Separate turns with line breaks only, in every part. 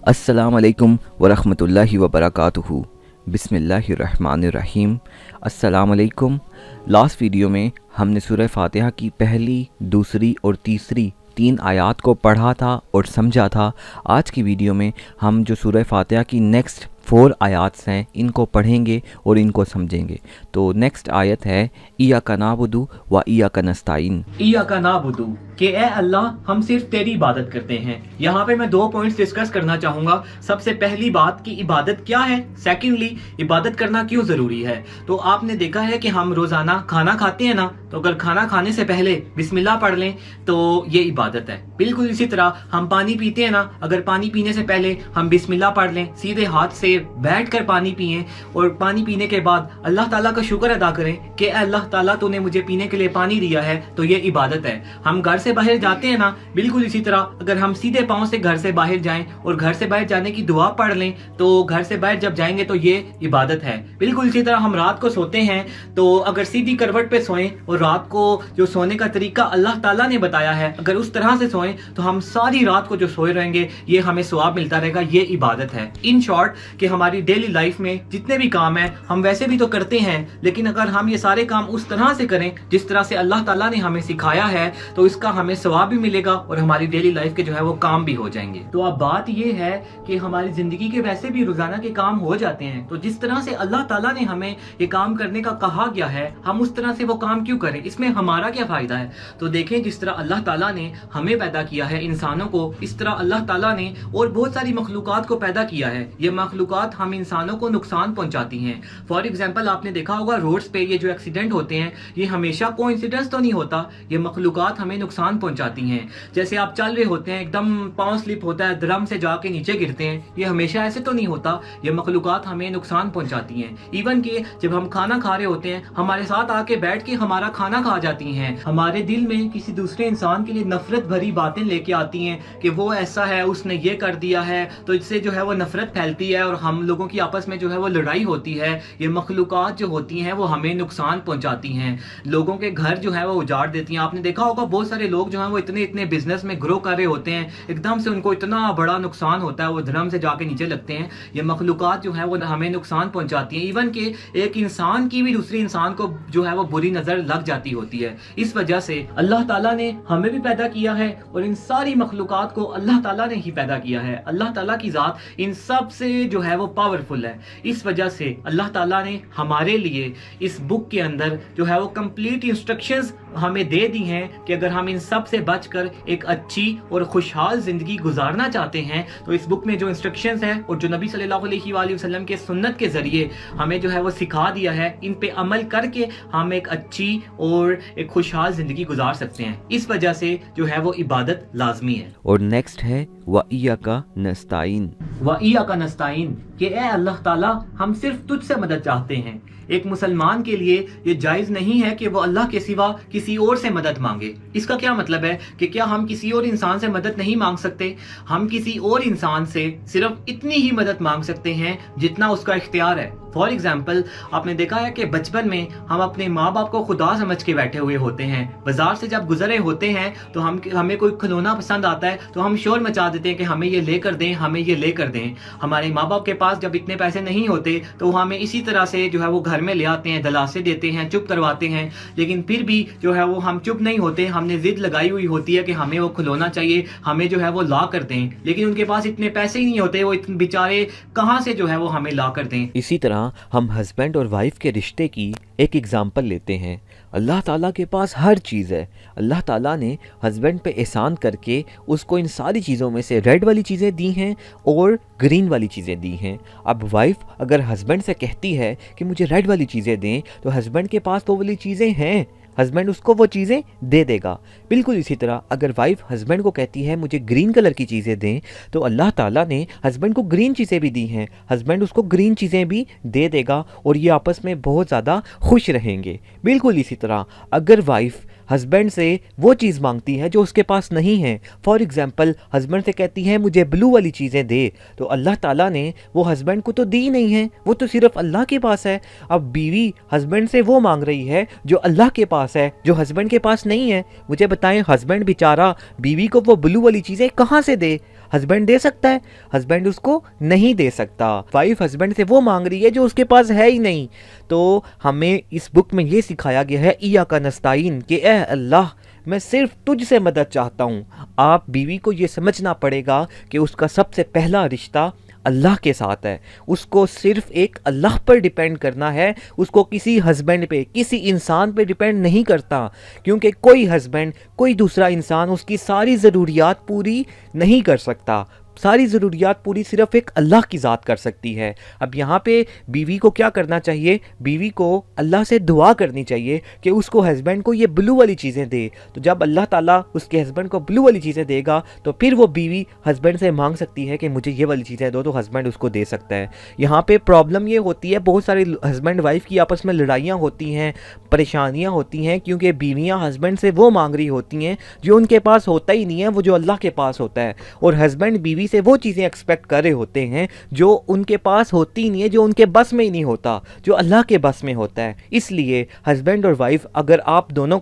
अस्सलाम वालेकुम वरहमतुल्लाहि वबरकातुहू। बिस्मिल्लाहिर्रहमानिर्रहीम। अस्सलाम वालेकुम। लास्ट वीडियो में हमने सूरह फातिहा की पहली, दूसरी और तीसरी 3 आयात को पढ़ा था और समझा था। आज की वीडियो में हम जो सूरह फातिहा की नेक्स्ट 4 आयात हैं इनको पढ़ेंगे और इनको समझेंगे। तो नेक्स्ट आयत है इय्याका नअबुदु व इय्याका नस्तईन।
इय्याका नअबुदु कि ए अल्लाह हम सिर्फ तेरी इबादत करते हैं। यहाँ पे मैं 2 पॉइंट्स डिस्कस करना चाहूँगा। सबसे पहली बात कि इबादत क्या है, सेकेंडली इबादत करना क्यों ज़रूरी है। तो आपने देखा है कि हम रोज़ाना खाना खाते हैं ना, तो अगर खाना खाने से पहले बिस्मिल्लाह पढ़ लें तो ये इबादत है। बिल्कुल इसी तरह हम पानी पीते हैं ना, अगर पानी पीने से पहले हम बिस्मिल्लाह पढ़ लें, सीधे हाथ से बैठ कर पानी पिएं और पानी पीने के बाद अल्लाह ताला का शुक्र अदा करें कि अल्लाह ताला तूने मुझे पीने के लिए पानी दिया है, तो ये इबादत है। हम घर से बाहर जाते हैं ना, बिल्कुल इसी तरह अगर हम सीधे पांव से घर से बाहर जाएं और घर से बाहर जाने की दुआ पढ़ लें तो घर से बाहर जब जाएंगे तो ये इबादत है। बिल्कुल इसी तरह हम रात को सोते हैं तो अगर सीधी करवट पे सोएं और रात को जो सोने का तरीका अल्लाह ताला ने बताया है अगर उस तरह से सोएं तो हम सारी रात को जो सोए रहेंगे ये हमें सवाब मिलता रहेगा। ये इबादत है। इन शॉर्ट कि हमारी डेली लाइफ में जितने भी काम है हम वैसे भी तो करते हैं, लेकिन अगर हम ये सारे काम उस तरह से करें जिस तरह से अल्लाह ताला ने हमें सिखाया है तो इसका हमें सवाब भी मिलेगा और हमारी डेली लाइफ के जो है वो काम भी हो जाएंगे। तो अब बात ये है कि हमारी जिंदगी के वैसे भी रोजाना के काम हो जाते हैं, तो जिस तरह से अल्लाह ताला ने हमें ये काम करने का कहा गया है हम उस तरह से वो काम क्यों करें, इसमें हमारा क्या फायदा है। तो देखें जिस तरह अल्लाह ताला ने हमें पैदा किया है इंसानों को, इस तरह अल्लाह ताला ने और बहुत सारी मखलूकात को पैदा किया है। ये मखलूकात हम इंसानों को नुकसान पहुंचाती हैं। फॉर एग्जाम्पल आपने देखा होगा रोड्स पे ये जो एक्सीडेंट होते हैं ये हमेशा कोइंसिडेंस तो नहीं होता, ये मखलूकात हमें नुकसान पहुंचाती हैं। जैसे आप चल रहे होते हैं एकदम पांव स्लिप होता है, दरम से जाके नीचे गिरते हैं, ये हमेशा ऐसे तो नहीं होता, ये मखलूकात हमें नुकसान पहुंचाती हैं। इवन कि जब हम खाना खा रहे होते हैं हमारे साथ आके बैठ के हमारा खाना खा जाती हैं, हमारे दिल में किसी दूसरे इंसान के लिए नफरत भरी बातें लेके आती हैं कि वो ऐसा है, उसने ये कर दिया है, तो इससे जो है वो नफरत फैलती है और हम लोगों की आपस में जो है वो लड़ाई होती है। ये मखलूकात जो होती हैं वो हमें नुकसान पहुंचाती हैं, लोगों के घर जो है वो उजाड़ देती हैं। आपने देखा होगा बहुत सारे लोग जो हैं वो इतने बिजनेस में ग्रो कर रहे होते हैं, एकदम से उनको इतना बड़ा नुकसान होता है, वो धर्म से जाके नीचे लगते हैं। ये मखलूकात जो है वो हमें नुकसान पहुंचाती हैं। इवन कि एक इंसान की भी दूसरे इंसान को जो है वो बुरी नजर लग जाती होती है। इस वजह से अल्लाह ताला ने हमें भी पैदा किया है और इन सारी मखलूकात को अल्लाह ताला ने ही पैदा किया है। अल्लाह ताला की जात इन सब से जो है वो पावरफुल है। इस वजह से अल्लाह ताला ने हमारे लिए इस बुक के अंदर जो है वो कंप्लीट इंस्ट्रक्शंस हमें दे दी हैं कि अगर हम इन सब से बचकर एक अच्छी और खुशहाल जिंदगी गुजारना चाहते हैं तो इस बुक में जो इंस्ट्रक्शंस हैं और जो नबी सल्लल्लाहु अलैहि वसल्लम के सुन्नत के जरिए हमें जो है वो सिखा दिया है, इन पे अमल करके हम एक अच्छी और एक खुशहाल जिंदगी गुजार सकते हैं। इस वजह से जो है वो इबादत लाजमी है।
और नेक्स्ट है व इय्याका नस्तईन।
व इय्याका नस्तईन कि ए अल्लाह ताला हम सिर्फ तुझसे मदद चाहते हैं। एक मुसलमान के लिए ये जायज़ नहीं है कि वो अल्लाह के सिवा किसी और से मदद मांगे। इसका क्या मतलब है कि क्या हम किसी और इंसान से मदद नहीं मांग सकते? हम किसी और इंसान से सिर्फ इतनी ही मदद मांग सकते हैं जितना उसका इख्तियार है। फॉर एग्जाम्पल आपने देखा है कि बचपन में हम अपने माँ बाप को खुदा समझ के बैठे हुए होते हैं। बाजार से जब गुजरे होते हैं तो हमें कोई खिलौना पसंद आता है तो हम शोर मचा देते हैं कि हमें ये लेकर दें, हमें ये लेकर दें। हमारे माँ बाप के पास जब इतने पैसे नहीं होते तो हमें इसी तरह से जो है वो घर में ले आते हैं, दलासे देते हैं, चुप करवाते हैं, लेकिन फिर भी जो है वो हम चुप नहीं होते। हमने जिद लगाई हुई होती है कि हमें वो खिलौना चाहिए, हमें जो है वो ला कर दें, लेकिन उनके पास इतने पैसे ही नहीं होते, वो बेचारे कहाँ से जो है वो हमें ला कर दें।
इसी तरह हम हस्बैंड और वाइफ के रिश्ते की एक एग्जाम्पल लेते हैं। अल्लाह ताला के पास हर चीज़ है। अल्लाह ताला ने हस्बैंड पे एहसान करके उसको इन सारी चीज़ों में से रेड वाली चीज़ें दी हैं और ग्रीन वाली चीज़ें दी हैं। अब वाइफ अगर हस्बैंड से कहती है कि मुझे रेड वाली चीज़ें दें तो हस्बैंड के पास तो वो वाली चीज़ें हैं, हस्बैंड उसको वो चीज़ें दे देगा। बिल्कुल इसी तरह अगर वाइफ हस्बैंड को कहती है मुझे ग्रीन कलर की चीज़ें दें तो अल्लाह ताला ने हस्बैंड को ग्रीन चीज़ें भी दी हैं, हस्बैंड उसको ग्रीन चीज़ें भी दे देगा और ये आपस में बहुत ज़्यादा खुश रहेंगे। बिल्कुल इसी तरह अगर वाइफ हस्बैंड से वो चीज़ मांगती है जो उसके पास नहीं है, फॉर एग्जांपल हस्बैंड से कहती है मुझे ब्लू वाली चीज़ें दे, तो अल्लाह ताला ने वो हस्बैंड को तो दी नहीं है, वो तो सिर्फ अल्लाह के पास है। अब बीवी हस्बैंड से वो मांग रही है जो अल्लाह के पास है, जो हस्बैंड के पास नहीं है। मुझे बताएं हस्बैंड बेचारा बीवी को वो ब्लू वाली चीज़ें कहाँ से दे? हस्बैंड दे सकता है? हस्बैंड उसको नहीं दे सकता। वाइफ हस्बैंड से वो मांग रही है जो उसके पास है ही नहीं। तो हमें इस बुक में ये सिखाया गया है इय्याका नस्ताईन कि ए अल्लाह मैं सिर्फ तुझसे मदद चाहता हूँ। आप बीवी को ये समझना पड़ेगा कि उसका सबसे पहला रिश्ता अल्लाह के साथ है। उसको सिर्फ एक अल्लाह पर डिपेंड करना है, उसको किसी हस्बैंड पे, किसी इंसान पे डिपेंड नहीं करता, क्योंकि कोई हस्बैंड, कोई दूसरा इंसान उसकी सारी ज़रूरियात पूरी नहीं कर सकता। सारी ज़रूरियात पूरी सिर्फ एक अल्लाह की ज़ात कर सकती है। अब यहाँ पे बीवी को क्या करना चाहिए? बीवी को अल्लाह से दुआ करनी चाहिए कि उसको हस्बैंड को ये ब्लू वाली चीज़ें दे। तो जब अल्लाह ताला उसके हस्बैंड को ब्लू वाली चीज़ें देगा तो फिर वो बीवी हस्बैंड से मांग सकती है कि मुझे ये वाली चीज़ें दो, तो हस्बैंड उसको दे सकता है। यहाँ पे प्रॉब्लम ये होती है, बहुत सारे हस्बैंड वाइफ की आपस में लड़ाइयाँ होती हैं, परेशानियाँ होती हैं, क्योंकि बीवियाँ हस्बैंड से वो मांग रही होती हैं जो उनके पास होता ही नहीं है, वो जो अल्लाह के पास होता है। और हस्बैंड बीवी से वो चीज़ें एक्सपेक्ट कर रहे होते हैं जो उनके पास होती ही नहीं है, जो उनके बस में ही नहीं होता, जो अल्लाह के बस में होता है। इसलिए हस्बैंड और वाइफ अगर आप दोनों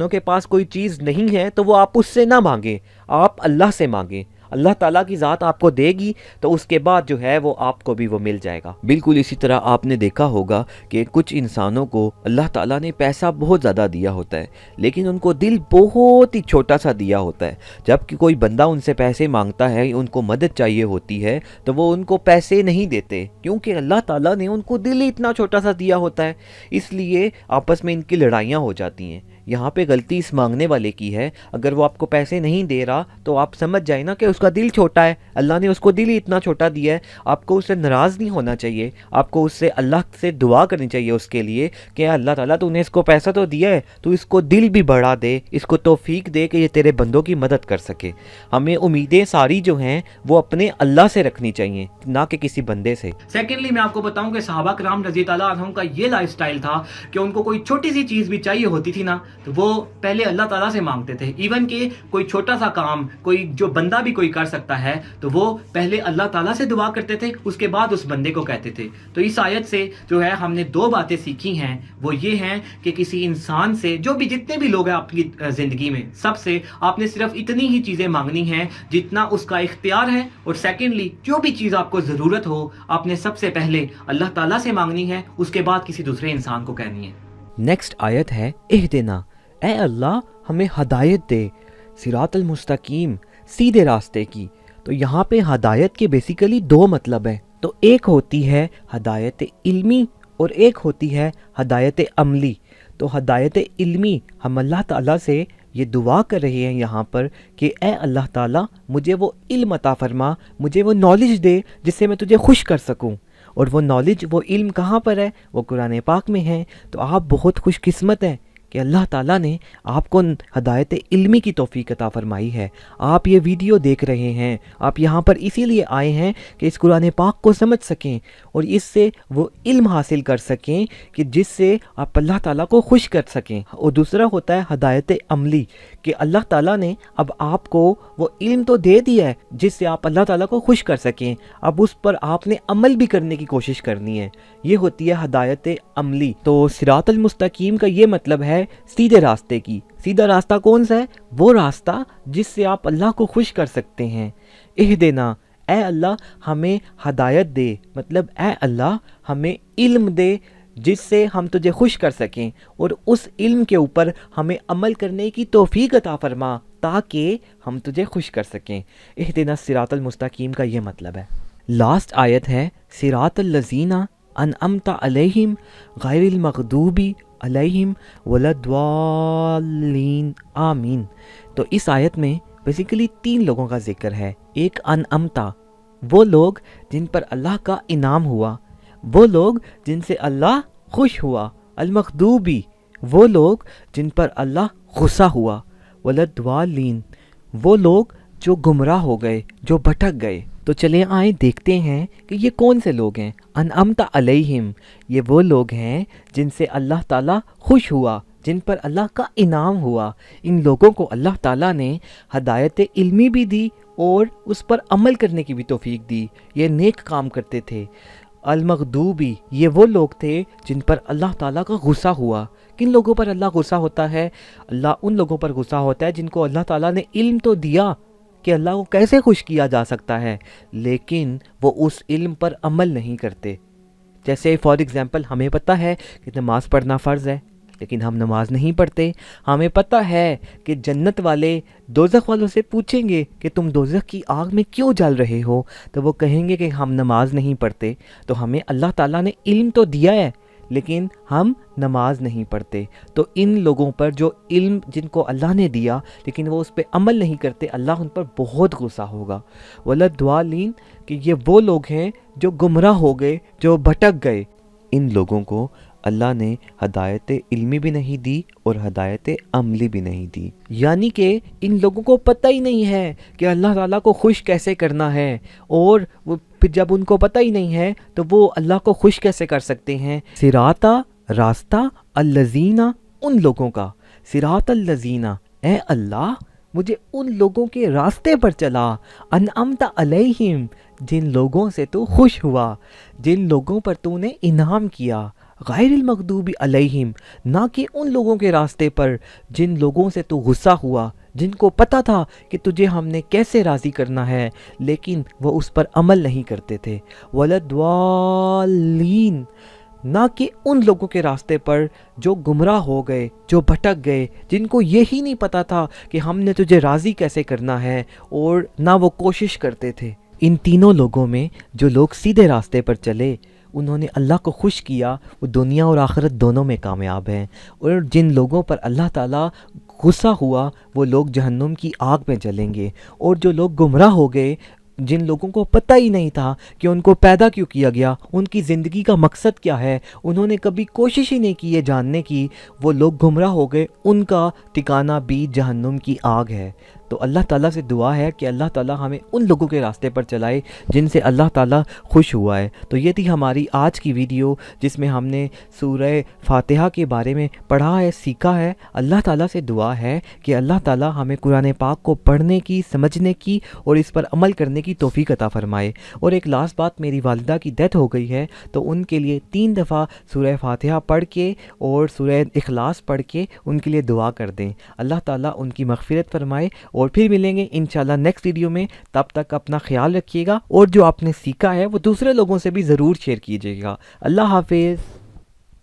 के पास कोई चीज़ नहीं है तो वो आप उससे ना मांगे, आप अल्लाह से मांगे। अल्लाह ताला की ज़ात आपको देगी तो उसके बाद जो है वो आपको भी वो मिल जाएगा। बिल्कुल इसी तरह आपने देखा होगा कि कुछ इंसानों को अल्लाह ताला ने पैसा बहुत ज़्यादा दिया होता है, लेकिन उनको दिल बहुत ही छोटा सा दिया होता है। जबकि कोई बंदा उनसे पैसे मांगता है, उनको मदद चाहिए होती है, तो वो उनको पैसे नहीं देते, क्योंकि अल्लाह ताला ने उनको दिल ही इतना छोटा सा दिया होता है। इसलिए आपस में इनकी लड़ाइयाँ हो जाती हैं। यहाँ पे गलती इस मांगने वाले की है। अगर वो आपको पैसे नहीं दे रहा तो आप समझ जाए ना कि उसका दिल छोटा है, अल्लाह ने उसको दिल ही इतना छोटा दिया है। आपको उससे नाराज़ नहीं होना चाहिए, आपको उससे अल्लाह से दुआ करनी चाहिए उसके लिए कि अल्लाह ताला तूने इसको पैसा तो दिया है, तो इसको दिल भी बढ़ा दे, इसको तौफीक दे कि ये तेरे बंदों की मदद कर सके। हमें उम्मीदें सारी जो हैं वो अपने अल्लाह से रखनी चाहिए, ना कि किसी बंदे से।
सेकेंडली मैं आपको बताऊं कि सहाबा कराम रज़ी अल्लाह अन्हुम का ये लाइफस्टाइल था कि उनको कोई छोटी सी चीज़ भी चाहिए होती थी ना तो वो पहले अल्लाह ताला से मांगते थे। इवन कि कोई छोटा सा काम कोई जो बंदा भी कोई कर सकता है तो वो पहले अल्लाह ताला से दुआ करते थे, उसके बाद उस बंदे को कहते थे। तो इस आयत से जो है हमने दो बातें सीखी हैं, वो ये हैं कि किसी इंसान से, जो भी जितने भी लोग हैं आपकी ज़िंदगी में, सबसे आपने सिर्फ इतनी ही चीज़ें मांगनी हैं जितना उसका इख्तियार है। और सेकेंडली जो भी चीज़ आपको ज़रूरत हो आपने सबसे पहले अल्लाह ताला से मांगनी है, उसके बाद किसी दूसरे इंसान को कहनी है।
नेक्स्ट आयत है इहदिना, ए अल्लाह हमें हदायत दे, सिरातल मुस्तकीम, सीधे रास्ते की। तो यहाँ पे हदायत के बेसिकली दो मतलब है। तो एक होती है हदायत इल्मी और एक होती है हदायत अमली। तो हदायत इल्मी, हम अल्लाह ताला से ये दुआ कर रहे हैं यहाँ पर कि ए अल्लाह ताला मुझे वो इल्म अता फरमा, मुझे वो नॉलेज दे जिससे मैं तुझे खुश कर सकूँ। और वो नॉलेज, वो इल्म कहाँ पर है? वो कुरान पाक में है। तो आप बहुत खुशकिस्मत हैं कि अल्लाह ताला ने आपको हदायत इल्मी की तौफीक अता फरमाई है। आप ये वीडियो देख रहे हैं, आप यहाँ पर इसीलिए आए हैं कि इस कुरान पाक को समझ सकें और इससे वो इल्म हासिल कर सकें कि जिससे आप अल्लाह ताला को खुश कर सकें। और दूसरा होता है हदायत अमली, कि अल्लाह ताला ने अब आपको वो इल्म तो दे दिया है जिससे आप अल्लाह ताला को खुश कर सकें, अब उस पर आपने अमल भी करने की कोशिश करनी है। ये होती है हदायत अमली। तो सिरातल मुस्तकीम का ये मतलब है सीधे रास्ते की। सीधा रास्ता कौन सा है? वो रास्ता जिससे आप अल्लाह को खुश कर सकते हैं। इहदिना, ए अल्लाह हमें हदायत दे, मतलब ए अल्लाह हमें इल्म दे जिससे हम तुझे खुश कर सकें और उस इल्म के ऊपर हमें अमल करने की तौफीक अता फरमा ताकि हम तुझे खुश कर सकें। इहदिना सिरातल मुस्तकीम का ये मतलब है। लास्ट आयत है सिरातल लज़ीना अनअमता अलैहिम गैरिल मग़दूबी अलैहिम वलद्दाल्लीन आमीन। तो इस आयत में बेसिकली 3 लोगों का जिक्र है। एक अनअमता, वो लोग जिन पर अल्लाह का इनाम हुआ, वो लोग जिनसे अल्लाह खुश हुआ। अल-मग़दूबी, वो लोग जिन पर अल्लाह गुस्सा हुआ। वलद्दाल्लीन, वो लोग जो गुमराह हो गए, जो भटक गए। तो चले आए देखते हैं कि ये कौन से लोग हैं। अनअमता अलैहिम, ये वो लोग हैं जिनसे अल्लाह ताला खुश हुआ, जिन पर अल्लाह का इनाम हुआ। इन लोगों को अल्लाह ताला ने हदायत इल्मी भी दी और उस पर अमल करने की भी तौफीक दी। ये नेक काम करते थे। अल-मग़दूबी, ये वो लोग थे जिन पर अल्लाह ताला का गुस्सा हुआ। किन लोगों पर अल्लाह गुस्सा होता है? अल्लाह उन लोगों पर गुस्सा होता है जिनको अल्लाह ताला ने इल्म तो दिया کہ اللہ کو کیسے خوش کیا جا سکتا ہے، لیکن وہ اس علم پر عمل نہیں کرتے۔ جیسے فار ایگزامپل ہمیں پتہ ہے کہ نماز پڑھنا فرض ہے، لیکن ہم نماز نہیں پڑھتے۔ ہمیں پتہ ہے کہ جنت والے دوزخ والوں سے پوچھیں گے کہ تم دوزخ کی آگ میں کیوں جل رہے ہو، تو وہ کہیں گے کہ ہم نماز نہیں پڑھتے۔ تو ہمیں اللہ تعالیٰ نے علم تو دیا ہے، لیکن ہم نماز نہیں پڑھتے۔ تو ان لوگوں پر جو علم جن کو اللہ نے دیا لیکن وہ اس پہ عمل نہیں کرتے، اللہ ان پر بہت غصہ ہوگا۔ وَلَضَّالِّينَ کہ یہ وہ لوگ ہیں جو گمراہ ہو گئے، جو بھٹک گئے۔ ان لوگوں کو اللہ نے ہدایت علمی بھی نہیں دی اور ہدایت عملی بھی نہیں دی، یعنی کہ ان لوگوں کو پتہ ہی نہیں ہے کہ اللہ تعالیٰ کو خوش کیسے کرنا ہے، اور وہ پھر جب ان کو پتہ ہی نہیں ہے تو وہ اللہ کو خوش کیسے کر سکتے ہیں۔ صراطا راستہ، الذین ان لوگوں کا، صراط الذین اے اللہ مجھے ان لوگوں کے راستے پر چلا، انعمت علیہم جن لوگوں سے تو خوش ہوا، جن لوگوں پر تو نے انعام کیا، غیر المغضوب علیہم نہ کہ ان لوگوں کے راستے پر جن لوگوں سے تو غصہ ہوا، جن کو پتہ تھا کہ تجھے ہم نے کیسے راضی کرنا ہے لیکن وہ اس پر عمل نہیں کرتے تھے۔ وَلَضَّالِّينَ نہ کہ ان لوگوں کے راستے پر جو گمراہ ہو گئے، جو بھٹک گئے، جن کو یہی نہیں پتہ تھا کہ ہم نے تجھے راضی کیسے کرنا ہے اور نہ وہ کوشش کرتے تھے۔ ان تینوں لوگوں میں جو لوگ سیدھے راستے پر چلے، انہوں نے اللہ کو خوش کیا، وہ دنیا اور آخرت دونوں میں کامیاب ہیں، اور جن لوگوں پر اللہ تعالیٰ غصہ ہوا وہ لوگ جہنم کی آگ میں جلیں گے، اور جو لوگ گمراہ ہو گئے، جن لوگوں کو پتہ ہی نہیں تھا کہ ان کو پیدا کیوں کیا گیا، ان کی زندگی کا مقصد کیا ہے، انہوں نے کبھی کوشش ہی نہیں کی ہے جاننے کی، وہ لوگ گمراہ ہو گئے، ان کا ٹھکانہ بھی جہنم کی آگ ہے۔ تو اللہ تعالیٰ سے دعا ہے کہ اللہ تعالیٰ ہمیں ان لوگوں کے راستے پر چلائے جن سے اللہ تعالیٰ خوش ہوا ہے۔ تو یہ تھی ہماری آج کی ویڈیو جس میں ہم نے سورہ فاتحہ کے بارے میں پڑھا ہے، سیکھا ہے۔ اللہ تعالیٰ سے دعا ہے کہ اللہ تعالیٰ ہمیں قرآن پاک کو پڑھنے کی، سمجھنے کی اور اس پر عمل کرنے کی توفیق عطا فرمائے۔ اور ایک لاسٹ بات، میری والدہ کی ڈیتھ ہو گئی ہے تو ان کے لیے 3 دفعہ سورہ فاتحہ پڑھ کے اور سورہ اخلاص پڑھ کے ان کے لیے دعا کر دیں۔ اللہ تعالیٰ ان کی مغفرت فرمائے، اور پھر ملیں گے انشاءاللہ نیکسٹ ویڈیو میں۔ تب تک اپنا خیال رکھیے گا، اور جو آپ نے سیکھا ہے وہ دوسرے لوگوں سے بھی ضرور شیئر کیجیے گا۔ اللہ حافظ۔